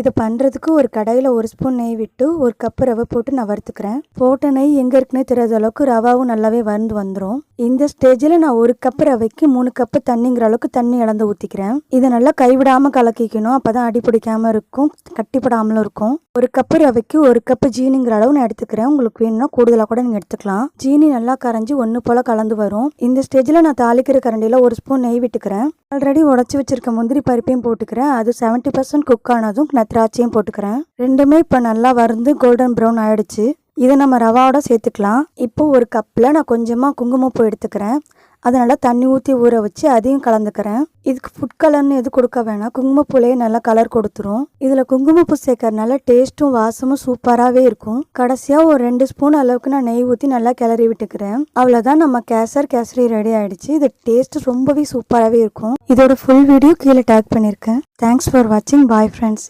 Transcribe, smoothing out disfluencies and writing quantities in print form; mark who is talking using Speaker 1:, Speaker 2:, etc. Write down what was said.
Speaker 1: இது பண்ணுறதுக்கு ஒரு கடாயில் 1 ஸ்பூன் நெய் விட்டு 1 கப்பு ரவை போட்டு நான் வறுத்துக்கிறேன். போட்ட நெய் எங்கே இருக்குன்னே தெரியாத அளவுக்கு ரவாவும் நல்லாவே வறுந்து வந்துடும். இந்த ஸ்டேஜில் நான் 1 கப்பு ரவைக்கு 3 கப்பு தண்ணிங்கிற அளவுக்கு தண்ணி இழந்து ஊற்றிக்கிறேன். இதை நல்லா கைவிடாமல் கலக்கிக்கணும். அப்போ தான் அடி பிடிக்காமல் இருக்கும், கட்டிப்படாமலும் இருக்கும். 1 கப்பு ரவைக்கு 1 கப்பு ஜீனிங்கிற அளவு நான் எடுத்துக்கிறேன். உங்களுக்கு வேணும்னா கூடுதலாக கூட நீங்கள் எடுத்துக்கலாம். ஜீனி நல்லா கரைஞ்சி ஒன்று போல் கலந்து வரும். இந்த ஸ்டேஜில் நான் தாளிக்கிற கரண்டியில் 1 ஸ்பூன் நெய் விட்டுக்கிறேன். ஆல்ரெடி உடச்சி வச்சிருக்க முந்திரி பருப்பையும் போட்டுக்கிறேன். அது 70% குக் ஆனதும் நான் திராட்சையும் போட்டுக்கிறேன். ரெண்டுமே இப்போ நல்லா வறுந்து கோல்டன் ப்ரௌன் ஆயிடுச்சு. இதை நம்ம ரவாவோட சேர்த்துக்கலாம். இப்போ ஒரு கப்பில் நான் கொஞ்சமாக குங்குமப்பூ எடுத்துக்கிறேன். அதனால தண்ணி ஊற்றி ஊற வச்சு அதையும் கலந்துக்கிறேன். இதுக்கு ஃபுட் கலர்னு எது கொடுக்க வேணாம், குங்குமப்பூலேயே நல்லா கலர் கொடுத்துரும். இதில் குங்குமப்பூ சேர்க்கறதுனால டேஸ்ட்டும் வாசமும் சூப்பராகவே இருக்கும். கடைசியாக ஒரு 2 ஸ்பூன் அளவுக்கு நான் நெய் ஊற்றி நல்லா கிளறி விட்டுக்கிறேன். அவ்வளோதான், நம்ம கேசரி ரெடி ஆகிடுச்சு. இது டேஸ்ட் ரொம்பவே சூப்பராகவே இருக்கும். இதோட ஃபுல் வீடியோ கீழே டேக் பண்ணியிருக்கேன். தேங்க்ஸ் ஃபார் வாட்சிங். Bye friends.